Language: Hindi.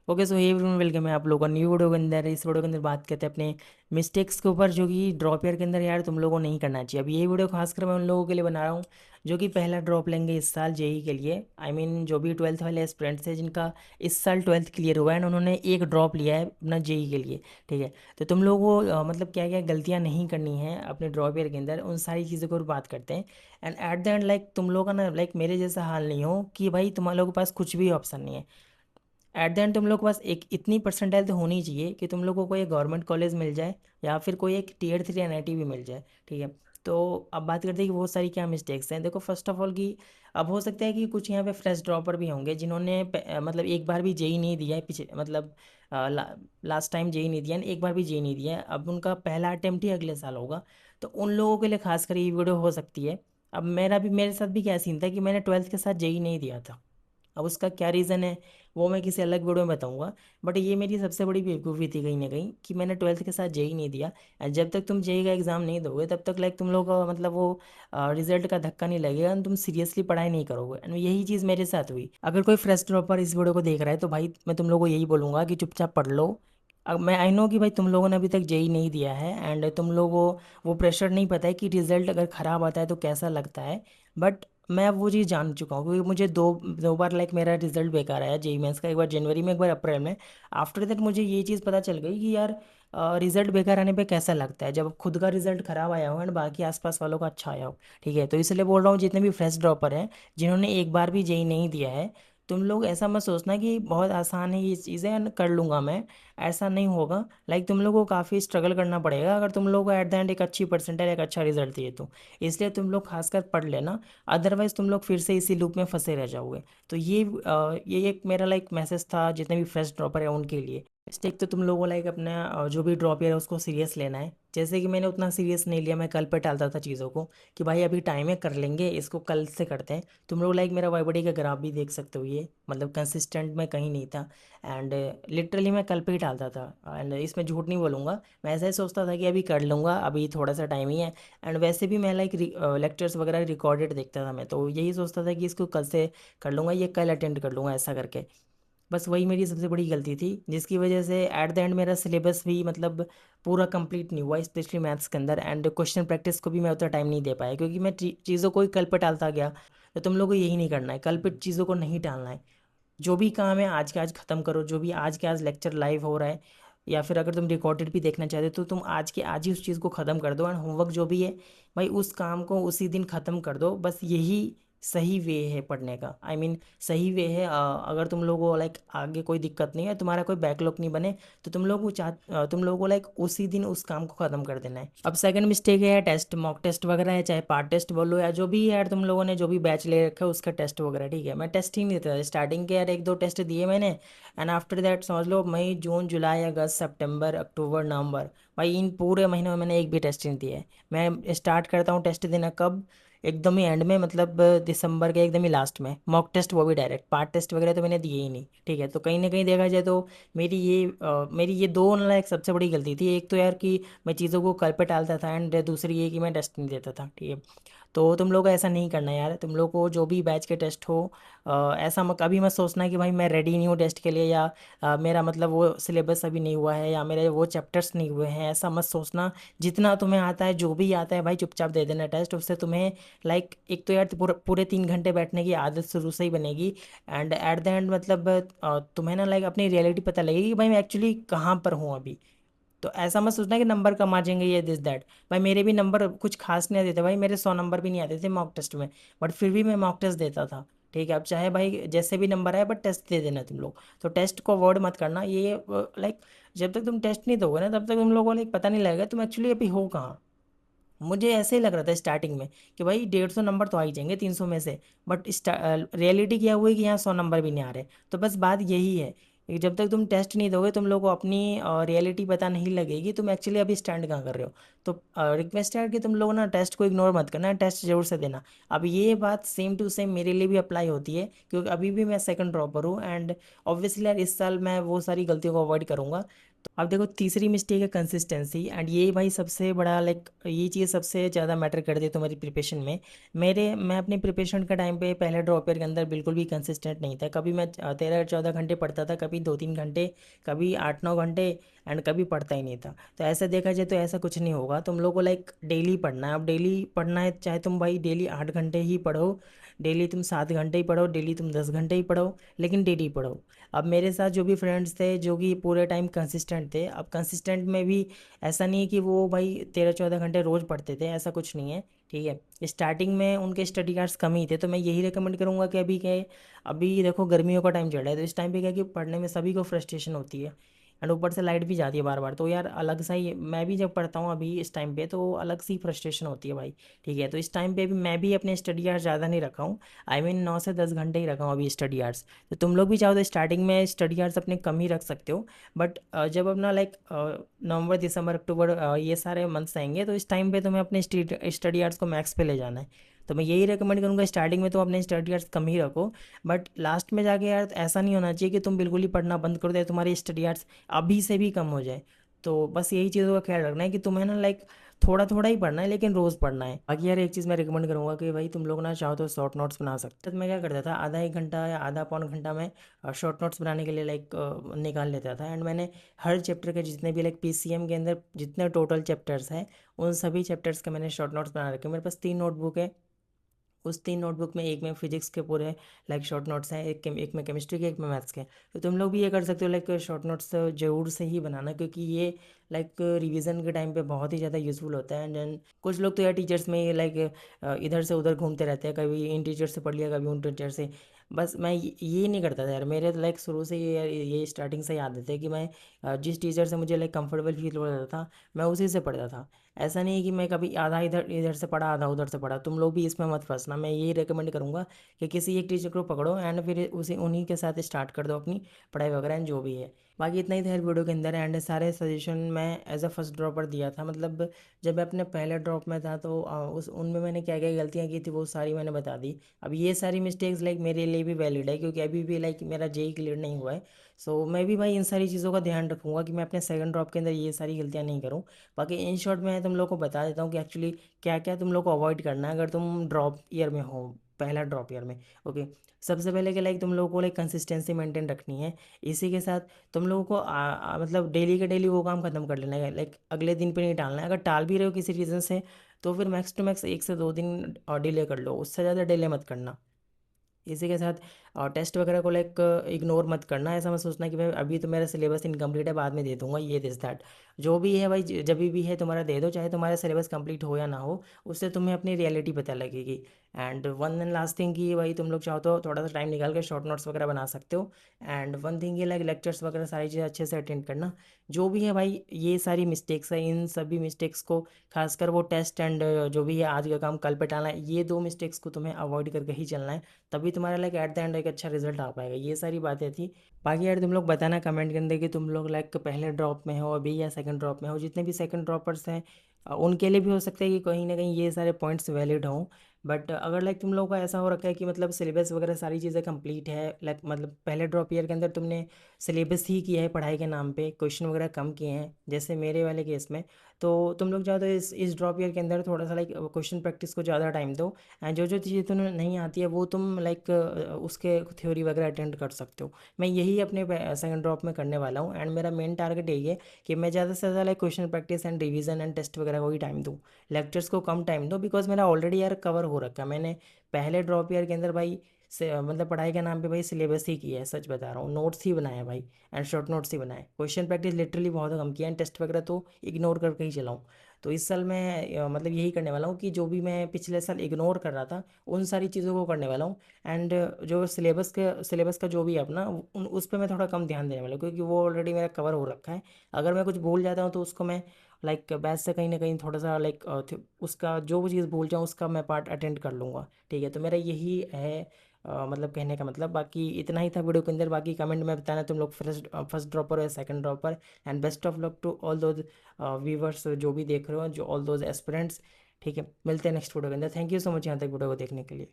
Okay so hey everyone, welcome है आप लोगों का न्यू वीडियो के अंदर। इस वीडियो के अंदर बात करते हैं अपने मिस्टेक्स के ऊपर, जो कि ड्रॉप ईयर के अंदर यार तुम लोगों को नहीं करना चाहिए। अब ये वीडियो खासकर मैं उन लोगों के लिए बना रहा हूँ जो कि पहला ड्रॉप लेंगे इस साल जेई के लिए। आई मीन जो भी ट्वेल्थ वाले एस्पिरेंट्स हैं जिनका इस साल ट्वेल्थ क्लियर हुआ है एंड उन्होंने एक ड्रॉप लिया है अपना जेई के लिए। ठीक है, तो तुम लोगों को मतलब क्या क्या गलतियाँ नहीं करनी है अपने ड्रॉप ईयर के अंदर, उन सारी चीज़ों को बात करते हैं। And at the end like तुम लोगों का ना लाइक मेरे जैसा हाल नहीं हो कि भाई तुम्हारे लोगों के पास कुछ भी ऑप्शन नहीं है। एट द एंड तुम लोग के पास एक इतनी परसेंटाइल तो होनी चाहिए कि तुम लोगों को एक गवर्नमेंट कॉलेज मिल जाए या फिर कोई एक टीयर 3 एनआईटी भी मिल जाए। ठीक है, तो अब बात करते हैं कि बहुत सारी क्या मिस्टेक्स हैं। देखो फर्स्ट ऑफ ऑल कि अब हो सकता है कि कुछ यहाँ पे फ्रेश ड्रॉपर भी होंगे जिन्होंने मतलब एक बार भी जेई नहीं दिया है पीछे, मतलब लास्ट टाइम जेई नहीं दिया है, एक बार भी जेई नहीं दिया है, अब उनका पहला अटेम्प्ट ही अगले साल होगा। तो उन लोगों के लिए खासकर ये वीडियो हो सकती है। अब मेरे साथ भी क्या सीन था कि मैंने ट्वेल्थ के साथ जेई नहीं दिया था। अब उसका क्या रीज़न है वो मैं किसी अलग वीडियो में बताऊंगा। बट ये मेरी सबसे बड़ी बेवकूफ़ी थी कहीं ना कहीं कि मैंने ट्वेल्थ के साथ जेई नहीं दिया। एंड जब तक तुम जेई का एग्ज़ाम नहीं दोगे तब तक लाइक तुम लोग का मतलब वो रिजल्ट का धक्का नहीं लगेगा and तुम सीरियसली पढ़ाई नहीं करोगे। एंड यही चीज़ मेरे साथ हुई। अगर कोई फ्रेश ड्रॉपर इस वीडियो को देख रहा है तो भाई मैं तुम लोग को यही बोलूँगा कि चुपचाप पढ़ लो। अब मैं आई नो कि भाई तुम लोगों ने अभी तक जेई नहीं दिया है एंड तुम लोगों को वो प्रेशर नहीं पता है कि रिजल्ट अगर ख़राब आता है तो कैसा लगता है। बट मैं अब वो चीज़ जान चुका हूँ क्योंकि मुझे दो दो बार लाइक मेरा रिजल्ट बेकार आया जेई मेंस का, एक बार जनवरी में एक बार अप्रैल में। आफ्टर दैट मुझे ये चीज़ पता चल गई कि यार रिजल्ट बेकार आने पे कैसा लगता है जब खुद का रिजल्ट खराब आया हो एंड बाकी आसपास वालों का अच्छा आया हो। ठीक है, तो इसलिए बोल रहा हूँ जितने भी फ्रेश ड्रॉपर हैं जिन्होंने एक बार भी जेई नहीं दिया है, तुम लोग ऐसा मत सोचना कि बहुत आसान है ये चीज़ें and कर लूँगा मैं। ऐसा नहीं होगा। लाइक तुम लोग को काफ़ी स्ट्रगल करना पड़ेगा अगर तुम लोग को एट द एंड एक अच्छी परसेंटेज एक अच्छा रिजल्ट दिए तो। इसलिए तुम लोग खासकर पढ़ लेना, अदरवाइज तुम लोग फिर से इसी लूप में फंसे रह जाओगे। तो ये एक मेरा लाइक मैसेज था जितने भी फ्रेश ड्रॉपर है उनके लिए। मिस्टेक तो तुम लोगों को लाइक अपना जो भी ड्रॉप ईयर है उसको सीरियस लेना है। जैसे कि मैंने उतना सीरियस नहीं लिया, मैं कल पे टालता था चीज़ों को कि भाई अभी टाइम है कर लेंगे इसको, कल से करते हैं। तुम लोग लाइक मेरा वाईबडी का ग्राफ भी देख सकते हो, ये मतलब कंसिस्टेंट में कहीं नहीं था। एंड लिटरली मैं कल पे ही टालता था एंड इसमें झूठ नहीं बोलूँगा। मैं ऐसा ही सोचता था कि अभी कर लूँगा, अभी थोड़ा सा टाइम ही है। एंड वैसे भी मैं लाइक लेक्चर्स वगैरह रिकॉर्डेड देखता था, मैं तो यही सोचता था कि इसको कल से कर लूँगा, ये कल अटेंड कर लूँगा ऐसा करके। बस वही मेरी सबसे बड़ी गलती थी जिसकी वजह से एट द एंड मेरा सिलेबस भी मतलब पूरा कंप्लीट नहीं हुआ, स्पेशली मैथ्स के अंदर। एंड क्वेश्चन प्रैक्टिस को भी मैं उतना टाइम नहीं दे पाया क्योंकि मैं चीज़ों को ही कल पे टालता गया। तो तुम लोग को यही नहीं करना है, कल पे चीज़ों को नहीं टालना है। जो भी काम है आज के आज ख़त्म करो, जो भी आज के आज लेक्चर लाइव हो रहा है या फिर अगर तुम रिकॉर्डेड भी देखना चाहते हो तो तुम आज के आज ही उस चीज़ को ख़त्म कर दो। एंड होमवर्क जो भी है भाई उस काम को उसी दिन ख़त्म कर दो। बस यही सही वे है पढ़ने का। आई मीन सही वे है। अगर तुम लोगों को लाइक आगे कोई दिक्कत नहीं है, तुम्हारा कोई बैकलॉग नहीं बने, तो तुम लोगों को लाइक उसी दिन उस काम को ख़त्म कर देना है। अब सेकंड मिस्टेक है टेस्ट, मॉक टेस्ट वगैरह है, चाहे पार्ट टेस्ट बोलो या जो भी है यार तुम लोगों ने जो भी बैच ले रखा है उसका टेस्ट वगैरह। ठीक है, मैं टेस्ट ही नहीं देता था स्टार्टिंग के, यार एक दो टेस्ट दिए मैंने। एंड आफ्टर दैट समझ लो मई जून जुलाई अगस्त सितंबर अक्टूबर नवंबर, भाई इन पूरे महीनों में मैंने एक भी टेस्ट नहीं दिया है। मैं स्टार्ट करता हूँ टेस्ट देना कब, एकदम ही एंड में, मतलब दिसंबर के एकदम ही लास्ट में मॉक टेस्ट, वो भी डायरेक्ट। पार्ट टेस्ट वगैरह तो मैंने दिए ही नहीं। ठीक है, तो कहीं ना कहीं देखा जाए तो मेरी ये दो ना एक सबसे बड़ी गलती थी। एक तो यार कि मैं चीज़ों को कल पे टालता था एंड दूसरी ये कि मैं टेस्ट नहीं देता था। ठीक है, तो तुम लोग को ऐसा नहीं करना यार। तुम लोग को जो भी बैच के टेस्ट हो ऐसा कभी मत सोचना कि भाई मैं रेडी नहीं हूँ टेस्ट के लिए, या मेरा मतलब वो सिलेबस अभी नहीं हुआ है या मेरे वो चैप्टर्स नहीं हुए हैं, ऐसा मत सोचना। जितना तुम्हें आता है, जो भी आता है भाई चुपचाप दे देना टेस्ट। उससे तुम्हें लाइक एक तो यार पूरे पूरे 3 घंटे बैठने की आदत शुरू से ही बनेगी। एंड एट द एंड मतलब तुम्हें ना लाइक अपनी रियलिटी पता लगेगी कि भाई मैं एक्चुअली कहाँ पर हूँ अभी। तो ऐसा मत सोचना कि नंबर कम आ जाएंगे ये दिस दैट। भाई मेरे भी नंबर कुछ खास नहीं आते थे भाई, मेरे 100 नंबर भी नहीं आते थे मॉक टेस्ट में। बट फिर भी मैं मॉक टेस्ट देता था। ठीक है, अब चाहे भाई जैसे भी नंबर आए बट टेस्ट दे देना तुम लोग। तो टेस्ट को अवॉइड मत करना ये लाइक जब तक तुम टेस्ट नहीं दोगे ना तब तक तुम लोगों को लाइक पता नहीं लगेगा तुम एक्चुअली अभी हो कहाँ। मुझे ऐसे ही लग रहा था स्टार्टिंग में कि भाई 150 नंबर तो आ ही जाएंगे 300 में से। बट रियलिटी क्या हुई कि यहाँ 100 नंबर भी नहीं आ रहे। तो बस बात यही है कि जब तक तुम टेस्ट नहीं दोगे तुम लोग को अपनी रियलिटी पता नहीं लगेगी तुम एक्चुअली अभी स्टैंड कहाँ कर रहे हो। तो रिक्वेस्ट है कि तुम लोग ना टेस्ट को इग्नोर मत करना, टेस्ट जरूर से देना। अब ये बात सेम टू सेम मेरे लिए भी अप्लाई होती है क्योंकि अभी भी मैं सेकंड ड्रॉपर हूँ। एंड ऑब्वियसली यार इस साल मैं वो सारी गलतियों को अवॉइड करूँगा। अब देखो तीसरी मिस्टेक है कंसिस्टेंसी, एंड ये भाई सबसे बड़ा लाइक ये चीज़ सबसे ज़्यादा मैटर करती है तुम्हारी प्रिपरेशन में। मैं अपने प्रिपरेशन के टाइम पे पहले ड्रॉप ईयर के अंदर बिल्कुल भी कंसिस्टेंट नहीं था। कभी मैं 13-14 घंटे पढ़ता था, कभी 2-3 घंटे, कभी 8-9 घंटे, एंड कभी पढ़ता ही नहीं था। तो ऐसा देखा जाए तो ऐसा कुछ नहीं होगा, तुम लोग को लाइक डेली पढ़ना है। अब डेली पढ़ना है, चाहे तुम भाई डेली 8 घंटे ही पढ़ो, डेली तुम 7 घंटे ही पढ़ो, डेली तुम 10 घंटे ही पढ़ो, लेकिन डेली पढ़ो। अब मेरे साथ जो भी फ्रेंड्स थे जो कि पूरे टाइम कंसिस्टेंट थे, अब कंसिस्टेंट में भी ऐसा नहीं है कि वो भाई 13-14 घंटे रोज़ पढ़ते थे, ऐसा कुछ नहीं है। ठीक है, स्टार्टिंग में उनके स्टडी आवर्स कम ही थे, तो मैं यही रिकमेंड करूँगा कि अभी देखो गर्मियों का टाइम चल रहा है, तो इस टाइम पे क्या है कि पढ़ने में सभी को फ्रस्ट्रेशन होती है, एंड ऊपर से लाइट भी जाती है बार बार, तो यार अलग सा ही मैं भी जब पढ़ता हूँ अभी इस टाइम पे तो अलग सी फ्रस्ट्रेशन होती है भाई। ठीक है, तो इस टाइम पे भी मैं भी अपने स्टडी आवर्स ज़्यादा नहीं रखा हूँ, आई मीन 9 से 10 घंटे ही रखा हूँ अभी स्टडी आवर्स। तो तुम लोग भी चाहो तो स्टार्टिंग में स्टडी आवर्स अपने कम ही रख सकते हो, बट जब अपना लाइक नवंबर दिसंबर अक्टूबर ये सारे मंथ्स आएंगे, तो इस टाइम पे तुम्हें अपने स्टडी आवर्स को मैक्स पे ले जाना है। तो मैं यही रिकमेंड करूँगा स्टार्टिंग में तुम अपने स्टडी आवर्स कम ही रखो, बट लास्ट में जाके यार ऐसा नहीं होना चाहिए कि तुम बिल्कुल ही पढ़ना बंद कर दो या तुम्हारी स्टडी आवर्स अभी से भी कम हो जाए। तो बस यही चीज़ों का ख्याल रखना है कि तुम्हें ना लाइक थोड़ा थोड़ा ही पढ़ना है, लेकिन रोज़ पढ़ना है। बाकी यार एक चीज़ मैं रिकमेंड करूँगा कि भाई तुम लोग ना चाहो तो शॉर्ट नोट्स बना सकते हो। तो मैं क्या करता था, आधा 1 घंटा या आधा पौन घंटा मैं शॉर्ट नोट्स बनाने के लिए लाइक निकाल लेता था, एंड मैंने हर चैप्टर के जितने भी लाइक पीसीएम के अंदर जितने टोटल चैप्टर्स हैं, उन सभी चैप्टर्स के मैंने शॉर्ट नोट्स बना रखे। मेरे पास 3 नोटबुक है, उस 3 नोटबुक में एक में फिजिक्स के पूरे लाइक शॉर्ट नोट्स हैं, एक में केमिस्ट्री के, एक में मैथ्स के। तो तुम लोग भी ये कर सकते हो, लाइक शॉर्ट नोट्स जरूर से ही बनाना, क्योंकि ये लाइक रिवीजन के टाइम पे बहुत ही ज़्यादा यूज़फुल होता है। एंड देन कुछ लोग तो यार टीचर्स में लाइक इधर से उधर घूमते रहते हैं, कभी इन टीचर से पढ़ लिया, कभी उन टीचर से। बस मैं ये नहीं करता था यार, मेरे तो लाइक शुरू से ये स्टार्टिंग से ही आदत है कि मैं जिस टीचर से मुझे लाइक कंफर्टेबल फील हो रहा था, मैं उसी से पढ़ता था। ऐसा नहीं है कि मैं कभी आधा इधर इधर से पढ़ा आधा उधर से पढ़ा। तुम लोग भी इसमें मत फंसना, मैं यही रिकमेंड करूँगा कि किसी एक टीचर को पकड़ो, एंड फिर उसी उन्हीं के साथ स्टार्ट कर दो अपनी पढ़ाई वगैरह एंड जो भी है। बाकी इतना ही था यार वीडियो के अंदर, एंड सारे सजेशन मैं एज अ फर्स्ट ड्रॉपर दिया था। मतलब जब मैं अपने पहले ड्रॉप में था तो उस उनमें मैंने क्या क्या गलतियाँ की थी वो सारी मैंने बता दी। अब ये सारी मिस्टेक्स लाइक मेरे लिए भी वैलिड है, क्योंकि अभी भी लाइक मेरा जेई क्लियर नहीं हुआ है। सो मैं भी भाई इन सारी चीज़ों का ध्यान रखूँगा कि मैं अपने सेकंड ड्रॉप के अंदर ये सारी गलतियाँ नहीं करूँ। बाकी इन शॉर्ट मैं तुम लोग को बता देता हूँ कि एक्चुअली क्या क्या तुम लोग को अवॉइड करना है अगर तुम ड्रॉप ईयर में हो, पहला ड्रॉप ईयर में। ओके, सबसे पहले कि लाइक तुम लोगों को लाइक कंसिस्टेंसी मेंटेन रखनी है। इसी के साथ तुम लोगों को मतलब डेली के डेली वो काम खत्म कर लेना है, लाइक अगले दिन पे नहीं टालना है। अगर टाल भी रहे हो किसी रीज़न से, तो फिर मैक्स टू मैक्स 1 से 2 दिन डिले कर लो, उससे ज़्यादा डिले मत करना। इसी के साथ टेस्ट वगैरह को लाइक इग्नोर मत करना, ऐसा मत सोचना कि भाई अभी तो मेरा सिलेबस इनकम्प्लीट है बाद में दे दूंगा, ये दिस दैट। जो भी है भाई जब भी है तुम्हारा दे दो, चाहे तुम्हारा सिलेबस कंप्लीट हो या ना हो, उससे तुम्हें अपनी रियलिटी पता लगेगी। And one and last thing कि भाई तुम लोग चाहो तो थोड़ा सा टाइम निकाल के शॉर्ट नोट्स वगैरह बना सकते हो। एंड वन थिंग ये लाइक लेक्चर्स वगैरह सारी चीज़ें अच्छे से अटेंड करना। जो भी है भाई ये सारी मिस्टेक्स है, इन सभी मिस्टेक्स को खासकर वो टेस्ट एंड जो भी है आज का काम कल पे टालना है, ये दो मिस्टेक्स को तुम्हें अवॉइड करके ही चलना है। तभी तुम्हारा लाइक एट द एंड एक अच्छा रिजल्ट आ पाएगा। ये सारी बातें थी। बाकी यार तुम लोग बताना कमेंट के अंदर कि तुम लोग लाइक पहले ड्रॉप में हो अभी या सेकंड ड्रॉप में हो। जितने भी सेकंड ड्रॉपर्स हैं उनके लिए भी हो सकता है कि कहीं ना कहीं ये सारे पॉइंट्स वैलिड हों। बट अगर लाइक तुम लोगों का ऐसा हो रखा है कि मतलब सिलेबस वगैरह सारी चीज़ें कंप्लीट है, लाइक मतलब पहले ड्रॉप ईयर के अंदर तुमने सिलेबस ही किया है पढ़ाई के नाम पे, क्वेश्चन वगैरह कम किए हैं जैसे मेरे वाले केस में, तो तुम लोग चाहो तो इस ड्रॉप ईयर के अंदर थोड़ा सा लाइक क्वेश्चन प्रैक्टिस को ज़्यादा टाइम दो। एंड जो जो चीज़ें तुम्हें नहीं आती है वो तुम लाइक उसके थ्योरी वगैरह अटेंड कर सकते हो। मैं यही अपने सेकंड ड्रॉप में करने वाला हूँ, एंड मेरा मेन टारगेट यही है कि मैं ज़्यादा से ज़्यादा like question practice and revision and test वगैरह को ही टाइम दूँ, लेक्चर्स को कम टाइम दो, बिकॉज मेरा ऑलरेडी यार कवर हो रखा है। मैंने पहले ड्रॉप ईयर के अंदर भाई से मतलब पढ़ाई के नाम पे भाई सिलेबस ही किया है, सच बता रहा हूँ, नोट्स ही बनाए भाई, एंड शॉर्ट नोट्स ही बनाए, क्वेश्चन प्रैक्टिस लिटरली बहुत कम किया है, टेस्ट वगैरह तो इग्नोर करके ही चलाऊँ। तो इस साल मैं मतलब यही करने वाला हूँ कि जो भी मैं पिछले साल इग्नोर कर रहा था उन सारी चीज़ों को करने वाला हूँ। एंड जो सिलेबस का जो भी है अपना उस पर मैं थोड़ा कम ध्यान देने वाला हूँ, क्योंकि वो ऑलरेडी मेरा कवर हो रखा है। अगर मैं कुछ भूल जाता हूँ तो उसको मैं लाइक बैच से कहीं ना कहीं थोड़ा सा लाइक उसका जो वो चीज़ भूल जाऊँ उसका मैं पार्ट अटेंड कर लूँगा। ठीक है, तो मेरा यही है मतलब कहने का मतलब। बाकी इतना ही था वीडियो के अंदर। बाकी कमेंट में बताना तुम लोग फर्स्ट ड्रॉपर या second dropper. And best of luck to all those viewers जो भी देख रहे हो, जो ऑल दोज एस्पिरेंट्स। ठीक है, मिलते हैं नेक्स्ट वीडियो के अंदर। थैंक यू सो मच यहाँ तक वीडियो को देखने के लिए।